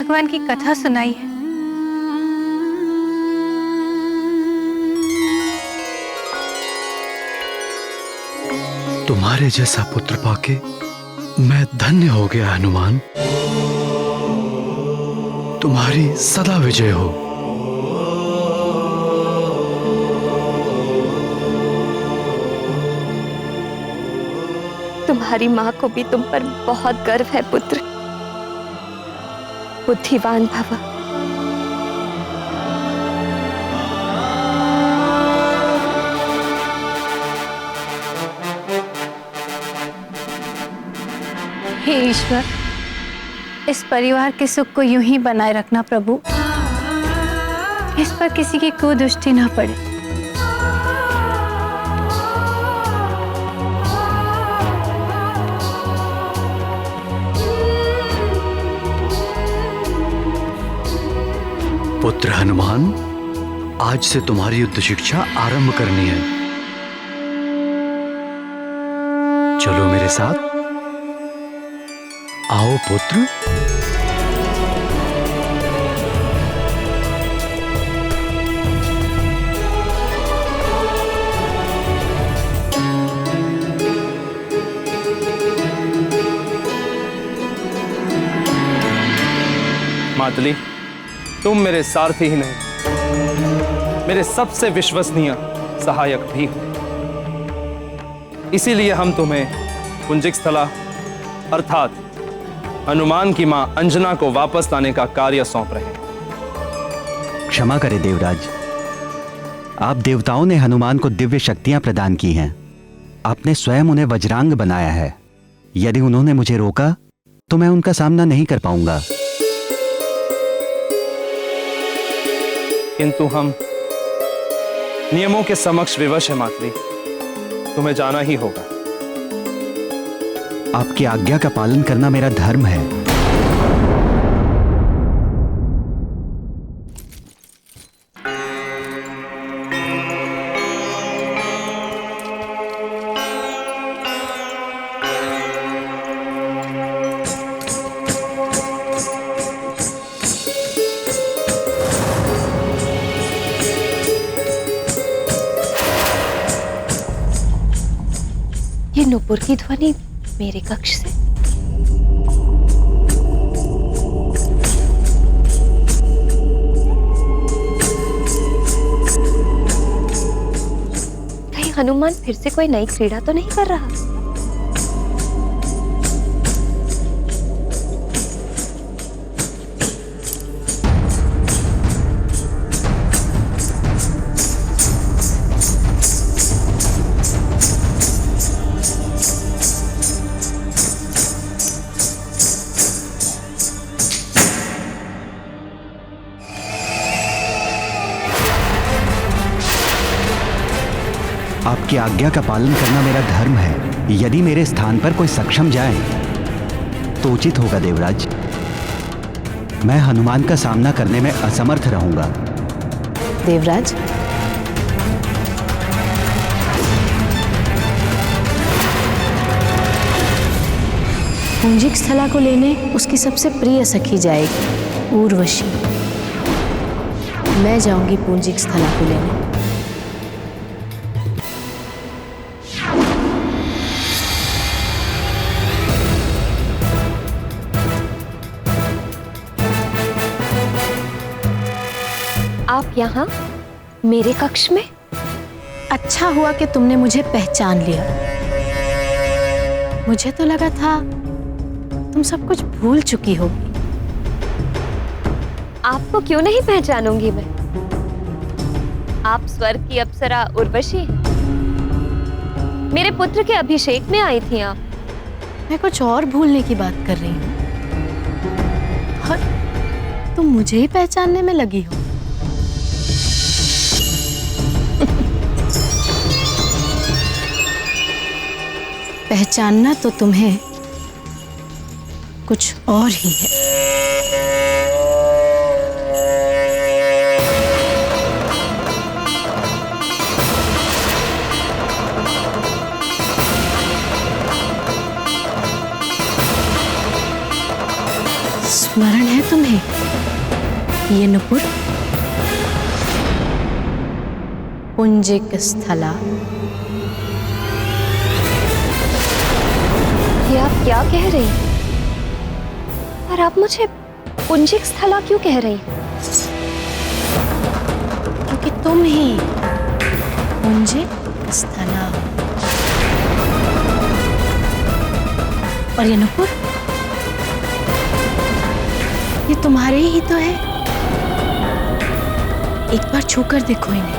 भगवान की कथा सुनाई है। तुम्हारे जैसा पुत्र पाके मैं धन्य हो गया हनुमान। तुम्हारी सदा विजय हो। तुम्हारी माँ को भी तुम पर बहुत गर्व है पुत्र। बुद्धिवान भव। हे ईश्वर, इस परिवार के सुख को यूं ही बनाए रखना प्रभु। इस पर किसी की कुदृष्टि न पड़े। पुत्र हनुमान, आज से तुम्हारी युद्ध शिक्षा आरंभ करनी है। चलो मेरे साथ। आओ पुत्र। मातली, तुम मेरे सारथी ही नहीं, मेरे सबसे विश्वसनीय सहायक भी हो। इसीलिए हम तुम्हें पुंजिक स्थला अर्थात हनुमान की मां अंजना को वापस लाने का कार्य सौंप रहे हैं। क्षमा करें देवराज, आप देवताओं ने हनुमान को दिव्य शक्तियां प्रदान की हैं। आपने स्वयं उन्हें वज्रांग बनाया है। यदि उन्होंने मुझे रोका तो मैं उनका सामना नहीं कर पाऊंगा। किंतु हम नियमों के समक्ष विवश है मातली, तुम्हें जाना ही होगा। आपकी आज्ञा का पालन करना मेरा धर्म है। ये नुपुर की ध्वनि मेरे कक्ष से। कहीं हनुमान फिर से कोई नई क्रीड़ा तो नहीं कर रहा? आपकी आज्ञा का पालन करना मेरा धर्म है। यदि मेरे स्थान पर कोई सक्षम जाए तो उचित होगा देवराज। मैं हनुमान का सामना करने में असमर्थ रहूंगा। देवराज, पुंजिक स्थला को लेने उसकी सबसे प्रिय सखी जाएगी, उर्वशी। मैं जाऊंगी पुंजिक स्थला को लेने। आप यहाँ मेरे कक्ष में? अच्छा हुआ कि तुमने मुझे पहचान लिया। मुझे तो लगा था तुम सब कुछ भूल चुकी होगी। आपको क्यों नहीं पहचानूंगी मैं? आप स्वर्ग की अप्सरा उर्वशी, मेरे पुत्र के अभिषेक में आई थी आप। मैं कुछ और भूलने की बात कर रही हूँ और तुम मुझे ही पहचानने में लगी हो। पहचानना तो तुम्हें कुछ और ही है। स्मरण है तुम्हें? ये नुपुर पुंजिक स्थला। ये आप क्या कह रही हैं? और आप मुझे पुंजिक स्थला क्यों कह रही हैं? क्योंकि तुम ही पुंजिक स्थला हो। और ये नुपुर, ये तुम्हारे ही तो है। एक बार छूकर देखो इन्हें,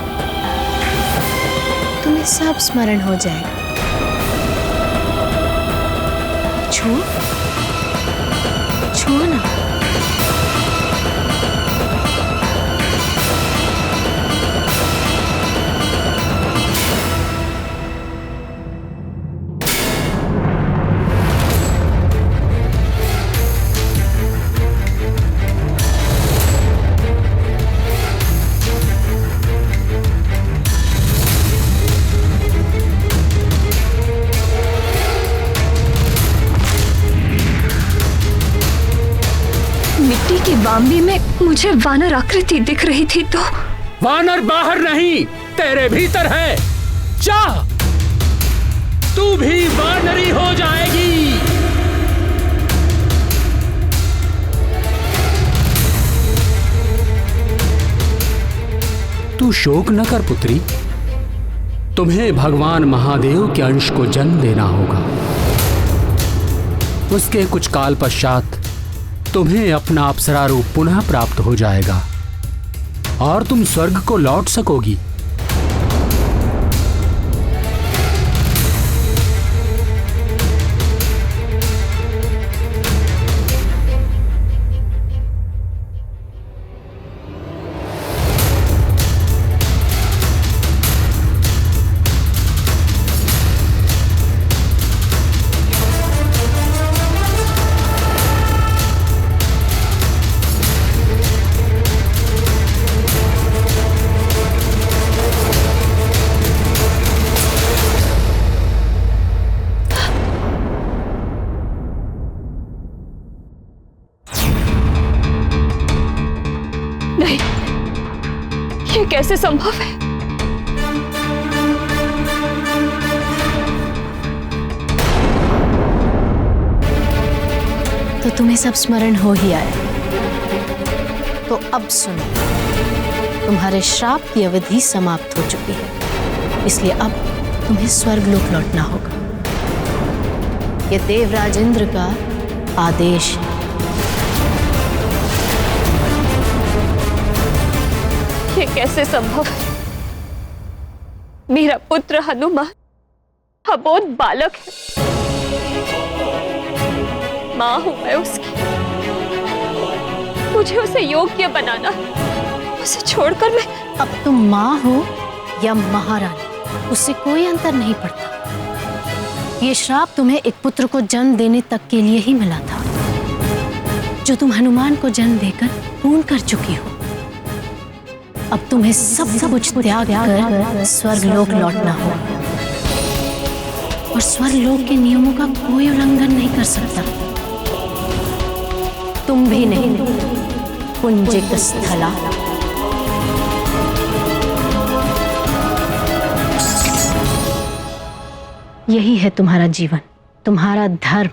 तुम्हें सब स्मरण हो जाएगा। छू छू ना। मिट्टी की बाम्बी में मुझे वानर आकृति दिख रही थी तो वानर बाहर नहीं, तेरे भीतर है। जा, तू भी वानरी हो जाएगी। तू शोक न कर पुत्री, तुम्हें भगवान महादेव के अंश को जन्म देना होगा। उसके कुछ काल पश्चात तुम्हें अपना अप्सरा रूप पुनः प्राप्त हो जाएगा और तुम स्वर्ग को लौट सकोगी। नहीं, ये कैसे संभव है? तो तुम्हें सब स्मरण हो ही आया। तो अब सुनो, तुम्हारे श्राप की अवधि समाप्त हो चुकी है, इसलिए अब तुम्हें स्वर्गलोक लौटना होगा। यह देवराज इंद्र का आदेश है। ये कैसे संभव है? मेरा पुत्र हनुमान अबोध बालक है, मां हूं मैं उसकी। मुझे उसे योग्य बनाना, उसे छोड़कर मैं। अब तुम माँ हो या महारानी, उससे कोई अंतर नहीं पड़ता। ये श्राप तुम्हें एक पुत्र को जन्म देने तक के लिए ही मिला था, जो तुम हनुमान को जन्म देकर पूर्ण कर चुकी हो। अब तुम्हें सब कुछ त्याग कर स्वर्गलोक लौटना होगा, और स्वर्गलोक के नियमों का कोई उल्लंघन नहीं कर सकता। तुम भी नहीं, पुंजिक स्थला। यही है तुम्हारा जीवन, तुम्हारा धर्म,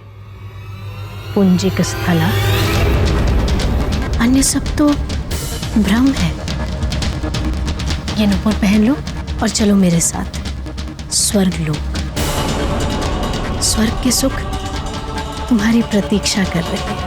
पुंजिक स्थला। अन्य सब तो भ्रम है। ये नुपुर पहन लो और चलो मेरे साथ स्वर्गलोक। स्वर्ग के सुख तुम्हारी प्रतीक्षा कर रहे हैं।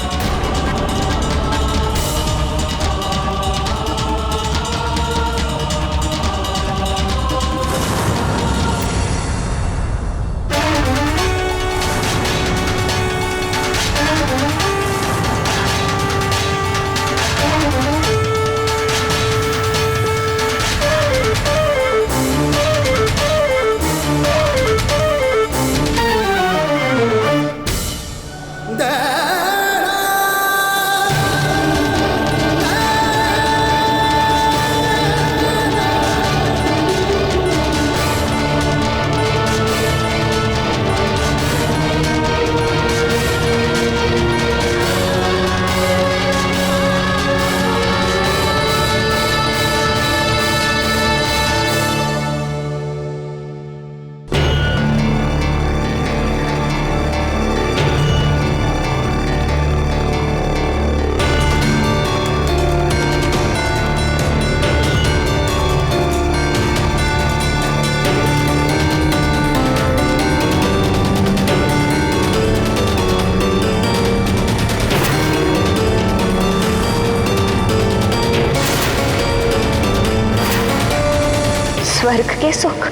स्वर्ग के सुख,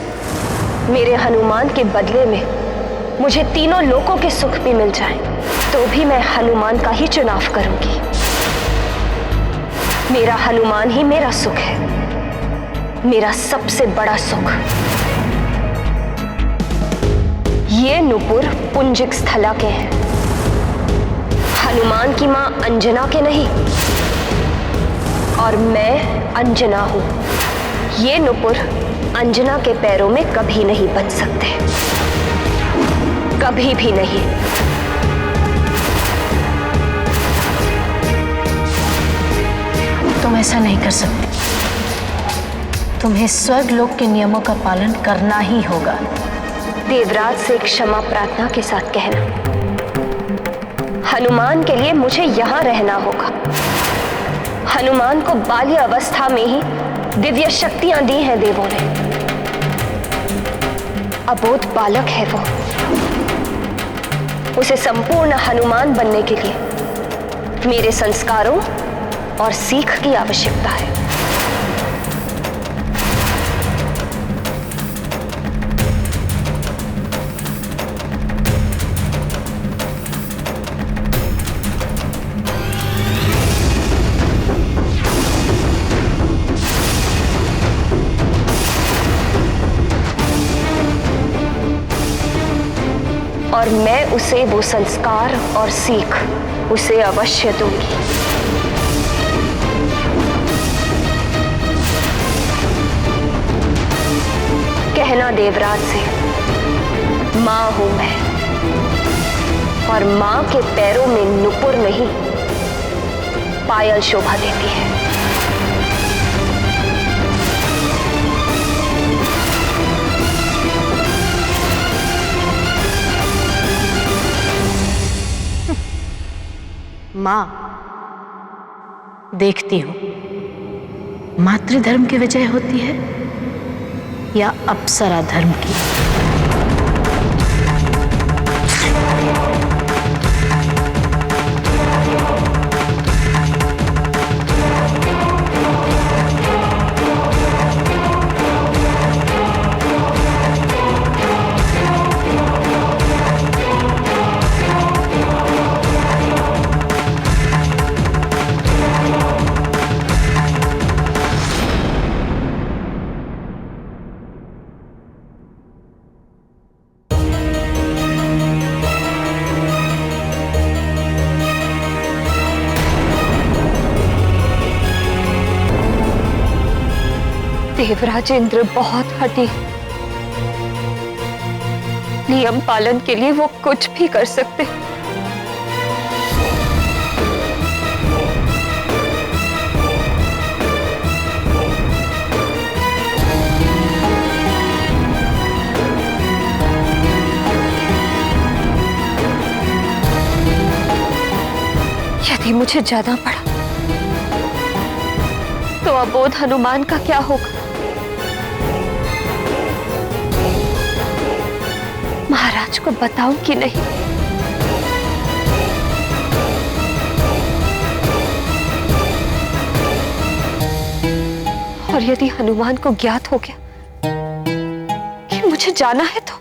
मेरे हनुमान के बदले में मुझे तीनों लोकों के सुख भी मिल जाएं, तो भी मैं हनुमान का ही चुनाव करूंगी। मेरा हनुमान ही मेरा सुख है, मेरा सबसे बड़ा सुख। ये नुपुर पुंजिक स्थला के हैं, हनुमान की मां अंजना के नहीं। और मैं अंजना हूं। ये नुपुर अंजना के पैरों में कभी नहीं बन सकते, कभी भी नहीं। तुम ऐसा नहीं कर सकते। तुम्हें स्वर्ग लोक के नियमों का पालन करना ही होगा। देवराज से क्षमा प्रार्थना के साथ कहना, हनुमान के लिए मुझे यहां रहना होगा। हनुमान को बाल्य अवस्था में ही दिव्य शक्तियां दी हैं देवों ने। अबोध बालक है वो, उसे संपूर्ण हनुमान बनने के लिए मेरे संस्कारों और सीख की आवश्यकता है। और मैं उसे वो संस्कार और सीख उसे अवश्य दूंगी। कहना देवराज से, मां हूं मैं, और मां के पैरों में नुपुर नहीं पायल शोभा देती है। मां, देखती हूं मातृधर्म की विजय होती है या अप्सरा धर्म की। देवराज इंद्र बहुत हठी है। नियम पालन के लिए वो कुछ भी कर सकते। यदि मुझे जाना पड़ा तो अबोध हनुमान का क्या होगा? महाराज को बताऊं कि नहीं? और यदि हनुमान को ज्ञात हो गया कि मुझे जाना है तो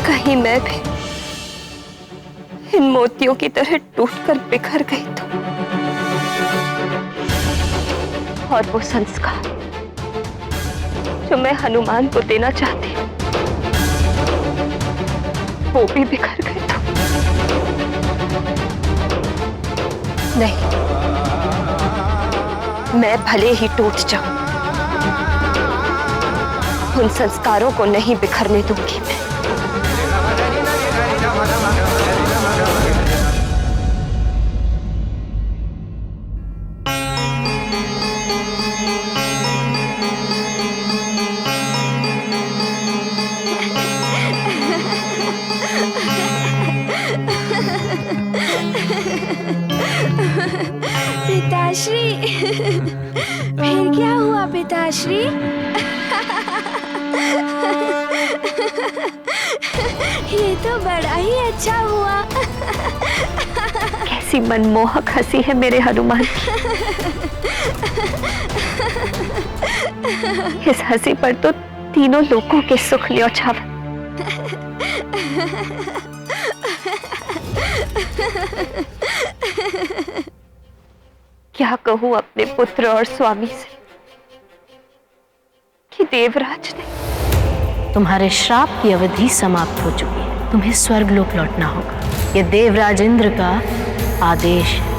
कहीं मैं भी इन मोतियों की तरह टूटकर बिखर गई तो, और वो संस्कार जो मैं हनुमान को देना चाहती वो भी बिखर गए तो। नहीं, मैं भले ही टूट जाऊं उन संस्कारों को नहीं बिखरने दूंगी मैं। पिताश्री, फिर क्या हुआ पिताश्री? ये तो बड़ा ही अच्छा हुआ। कैसी मनमोहक हंसी है मेरे हनुमान की। इस हंसी पर तो तीनों लोगों के सुख न्यौछावर। क्या कहूं अपने पुत्र और स्वामी से कि देवराज ने। तुम्हारे श्राप की अवधि समाप्त हो चुकी है, तुम्हें स्वर्गलोक लौटना होगा। यह देवराज इंद्र का आदेश है।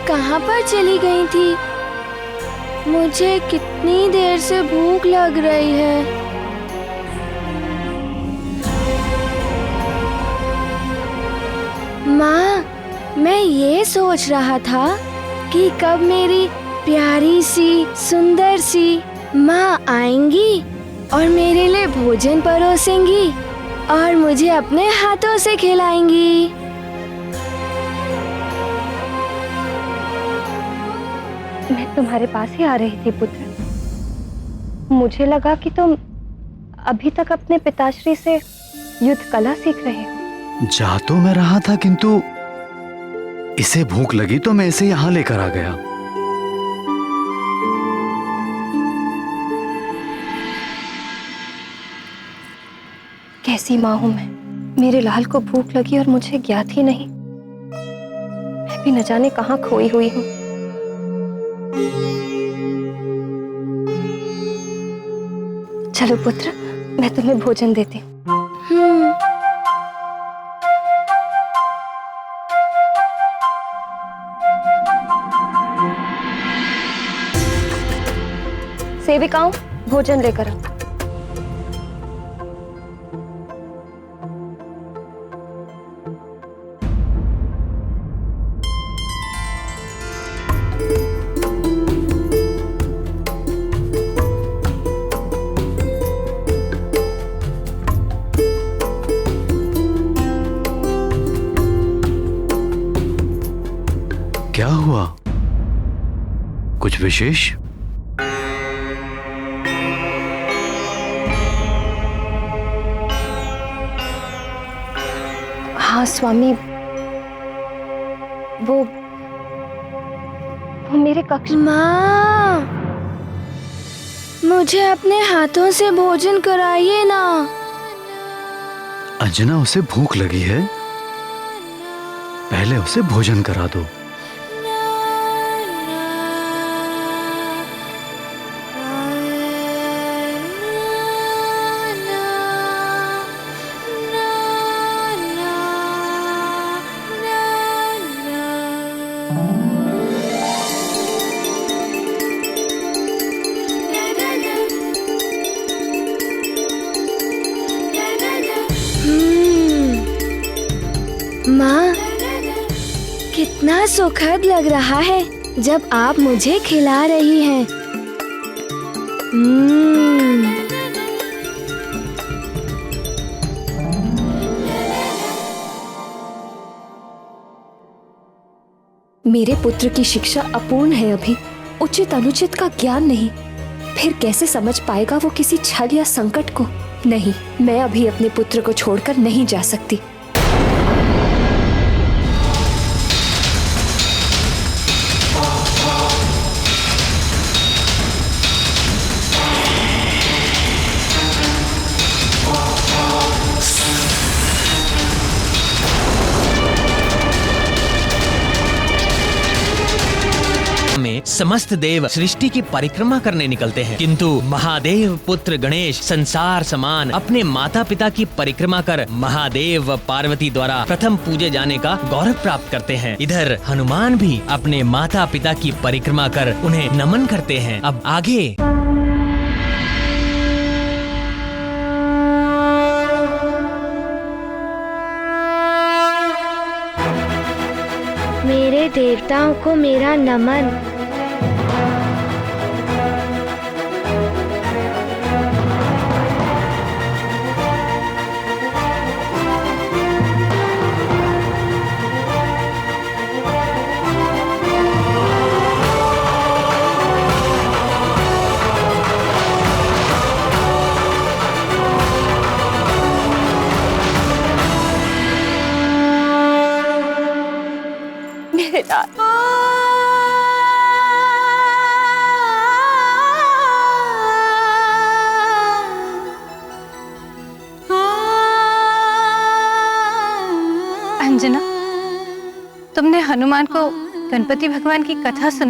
कहाँ पर चली गई थी? मुझे कितनी देर से भूख लग रही है। माँ, मैं ये सोच रहा था कि कब मेरी प्यारी सी सुंदर सी माँ आएंगी और मेरे लिए भोजन परोसेंगी और मुझे अपने हाथों से खिलाएंगी। मैं तुम्हारे पास ही आ रही थी पुत्र। मुझे लगा कि तुम अभी तक अपने पिताश्री से युद्ध कला सीख रहे हो। जा तो मैं रहा था, किंतु इसे भूख लगी तो मैं इसे यहाँ लेकर आ गया। कैसी माँ हूं मैं। मेरे लाल को भूख लगी और मुझे ज्ञात ही नहीं। मैं भी न जाने कहाँ खोई हुई हूँ। चलो पुत्र, मैं तुम्हें भोजन देती हूँ। सेविकाओं, भोजन लेकर आओ। क्या हुआ? कुछ विशेष? हाँ स्वामी, वो मेरे कक्ष। माँ, मुझे अपने हाथों से भोजन कराइए ना। अंजना, उसे भूख लगी है, पहले उसे भोजन करा दो। माँ, कितना सुखद लग रहा है जब आप मुझे खिला रही हैं। मेरे पुत्र की शिक्षा अपूर्ण है अभी, उचित अनुचित का ज्ञान नहीं। फिर कैसे समझ पाएगा वो किसी छल या संकट को? नहीं, मैं अभी अपने पुत्र को छोड़कर नहीं जा सकती। में समस्त देव सृष्टि की परिक्रमा करने निकलते हैं, किंतु महादेव पुत्र गणेश संसार समान अपने माता पिता की परिक्रमा कर महादेव व पार्वती द्वारा प्रथम पूजे जाने का गौरव प्राप्त करते हैं। इधर हनुमान भी अपने माता पिता की परिक्रमा कर उन्हें नमन करते हैं। अब आगे मेरे देवताओं को मेरा नमन। मेरे लाल, अंजना, तुमने हनुमान को गणपति भगवान की कथा सुनाई?